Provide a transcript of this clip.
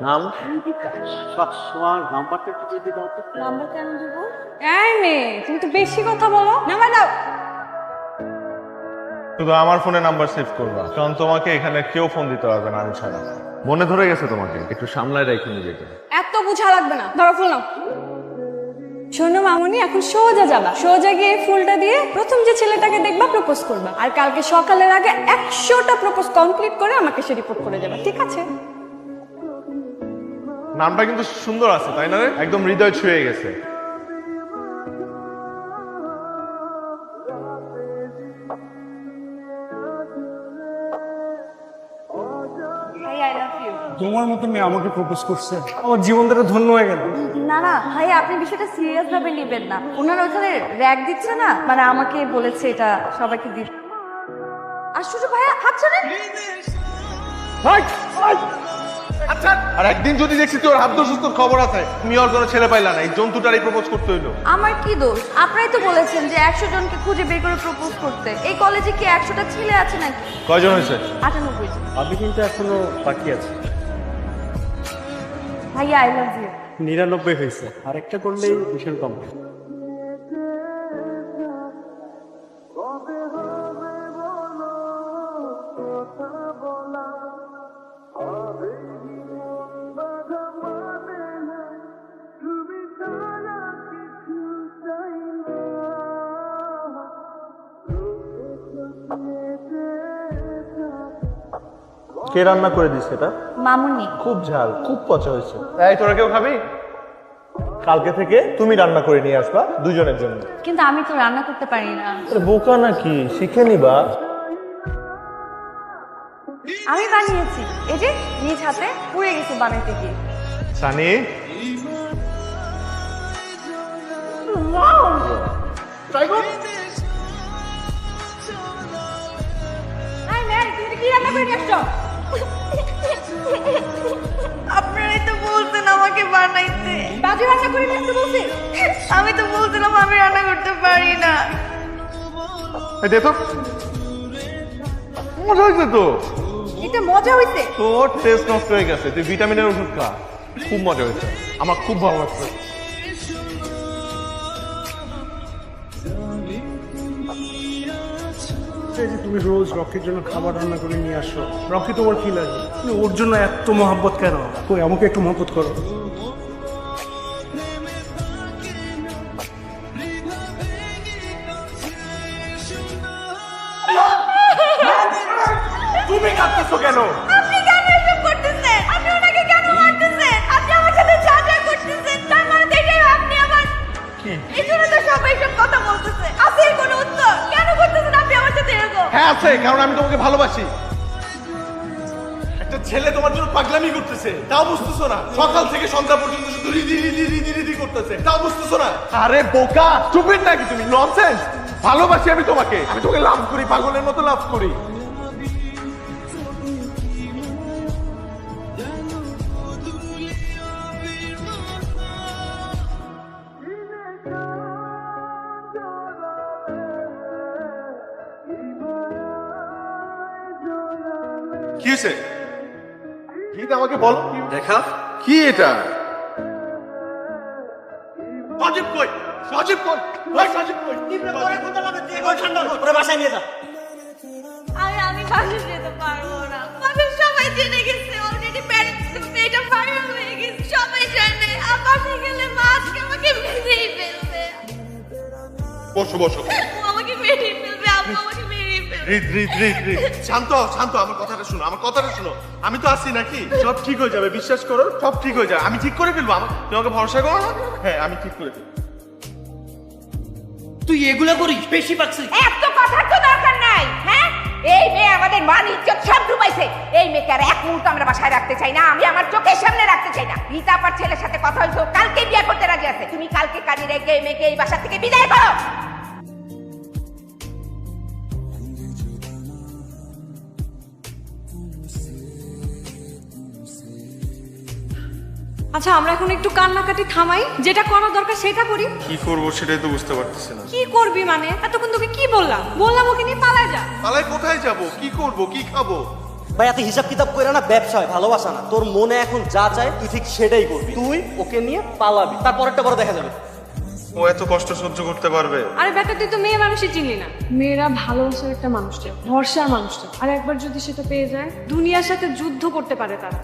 নাম তোমার নাম্বারটা একটু দিয়ে দাও তো। নাম্বার কেন দিব? এই মেয়ে, তুমি তো বেশি কথা বলো। নাম্বার দাও। শুধু আমার ফোনে নাম্বার সেভ করবা, কারণ তোমাকে এখানে কেউ ফোন দিতে পারবে না আমি ছাড়া। মনে ধরে গেছে তোমাকে? একটু সামলায় রাখো নিজেকে। এত বুঝা লাগবে না, ধরো ফুল নাও। শোনো মামুনি, এখন সোজা যাবা, সোজা গিয়ে ফুলটা দিয়ে প্রথম যে ছেলেটাকে দেখবা প্রপোজ করবা, আর কালকে সকালের আগে 100টা প্রপোজ কমপ্লিট করে আমাকে সে রিপোর্ট করে যাবে, ঠিক আছে? নামটা কিন্তু সুন্দর আছে তাই না রে? একদম হৃদয় ছুঁয়ে গেছে। তোমার মতো মেয়ে আমাকে প্রপোজ করছে, আমার জীবনটা ধন্য হয়ে গেল। না না ভাই, আপনি বিষয়টা সিরিয়াস ভাবে নেবেন না। ওনারা ওখানে র‍্যাগ দিচ্ছে না, মানে আমাকে বলেছে এটা সবাইকে দিতে। আশ্চর্য ভাইয়া, হাত ছাড়েন। আচ্ছা, আর একদিন যদি দেখছি তোর হাত সুস্থ খবর আছে, তুমি ওর কোনো ছেলে পাইলা না, এই জন্তুটারই প্রপোজ করতে হইলো। আমার কি দোষ? আপনারাই তো বলেছেন যে 100 জনকে খুঁজে বের করে প্রপোজ করতে। এই কলেজে কি 100টা ছেলে আছে নাকি? কয়জন হয়েছে? 98 জন। আমি কিন্তু এখনো বাকি আছে। ভাইয়া আই লাভ ইউ। 99 হয়েছে, আর একটা করলেই মিশন কমপ্লিট। কে রান্না করে দিছে এটা? মামুনি। খুব ঝাল, খুব পচা হয়েছে। এই তোরা কেউ খাবি? কালকে থেকে তুমি রান্না করে নিয়ে আসবা দুজনের জন্য। কিন্তু আমি তো রান্না করতে পারি না। আরে বোকা নাকি, শিখে নিবা। আমি বানিয়েছি, এই যে নিজ হাতে পুড়ে গেছে বানাইতে গিয়ে। সানি, ট্রাই কর। এই মেয়ে, তুমি কি রান্না করে নিয়ে আসছো? আপনারাই তো বলতেন আমাকে বানাইতে। বাজে রান্না করে নিয়ে আসতে বলছি। আমি তো বলছিলাম আমি রান্না করতে পারি না। এই দে তো, মজা হয়েছে তো। এটা মজা হইছে। তোর টেস্ট নষ্ট হয়ে গেছে, তুই ভিটামিনের ওষুধ খা। খুব মজা হয়েছে, আমার খুব ভালো লাগছে। এই যে তুমি রোজ রকির জন্য খাবার রান্না করে নিয়ে আসো, রকি তোমার কি লাগে? তুমি ওর জন্য এত মহব্বত কেন? কই আমাকে একটু মহব্বত করো। তুমি কাঁদতেছো কেন? আপনি কেন এসব করতেছেন? আপনি ওনাকে কেন মারতেছেন? আপনি আমার সাথে যা যা করতেছেন তার মানে তো এটাই আপনি আমার কি? এই জন্য তো সবাই সব কথা বলতেছে। আছে এর কোনো উত্তর? কেন করতেছেন আপনি আমার সাথে এরকম? হ্যাঁ আছে, কারণ আমি তোমাকে ভালোবাসি। একটা ছেলে তোমার জন্য পাগলামি করতেছে, তাও বুঝতেছো না? সকাল থেকে সন্ধ্যা পর্যন্ত শুধু রিদি রিদি রিদি রিদি করতেছে, তাও বুঝতেছো না? আরে বোকা, স্টুপিড নাকি তুমি? ননসেন্স। ভালোবাসি আমি তোমাকে, আমি তোকে লাভ করি, পাগলের মতো লাভ করি। কি হয়েছে? এটা আমাকে বলো। দেখা কি এটা? সজীব কই? সজীব কই? ওই সজীব কই? ওরা বাসায় নিয়ে যা। আমি বাসে যেতে পারবো না। বাসার সবাই জেনে গেছে, অলরেডি প্যারেন্টস মেয়েটা ফায়ার হয়ে গেছে, সবাই জানে। আর বাসায় গেলে মা আজকে আমাকে মেরেই ফেলবে। বসো বসো। ও আমাকে মেরেই ফেলবে, আব্বু আমাকে মেরেই ফেলবে। রিদ রিদ রিদ রিদ, শান্ত হও, শান্ত হও, আমার কথাটা শোনো, আমার কথাটা শোনো। আমি তো আছি নাকি? সব ঠিক হয়ে যাবে, বিশ্বাস করো, সব ঠিক হয়ে যাবে। আমি ঠিক করে ফেলবো, তুমি আমাকে ভরসা করো না? হ্যাঁ, আমি ঠিক করে ফেলবো। তুই এগুলা করিস, বেশি পাচ্ছিস। এত কথার তো দরকার নাই। হ্যাঁ, এই মেয়ে আমাদের মান ইজ্জত সব ডুবাইছে। এই মেয়েকে আর এক মুহূর্ত আমরা বাসায় রাখতে চাই না, আমি আমার চোখের সামনে রাখতে চাই না। রীতা আপার ছেলের সাথে কথা হয়েছে, কালকে বিয়ে করতে রাজি আছে। তুমি কালকে কাজে রেখে এই মেয়েকে এই বাসা থেকে বিদায় করো। আচ্ছা আমরা এখন একটু কান্নাকাটি থামাই, যেটা করা দরকার সেটা করি। কি করবো সেটাই তো বুঝতে পারতেছি না। কি করবি মানে? এতক্ষণ তোকে কি বললাম ওকে নিয়ে পালায় যা। পালায় কোথায় যাব? কি করব? কি খাবো? ভাই এত হিসাব কিতাব করে না, ব্যবসায় ভালোবাসা না। তোর মনে এখন যা চায় তুই ঠিক সেটাই করবি। তুই ওকে নিয়ে পালাবি, তারপর একটা বড় দেখা যাবে। ও এত কষ্ট সহ্য করতে পারবে? আরে বেটা তুই তো মেয়ে মানুষই চিনলি না। মেয়েরা ভালোবাসার একটা মানুষটা, ভরসার মানুষটা, আর একবার যদি সেটা পেয়ে যায় দুনিয়ার সাথে যুদ্ধ করতে পারে তারা।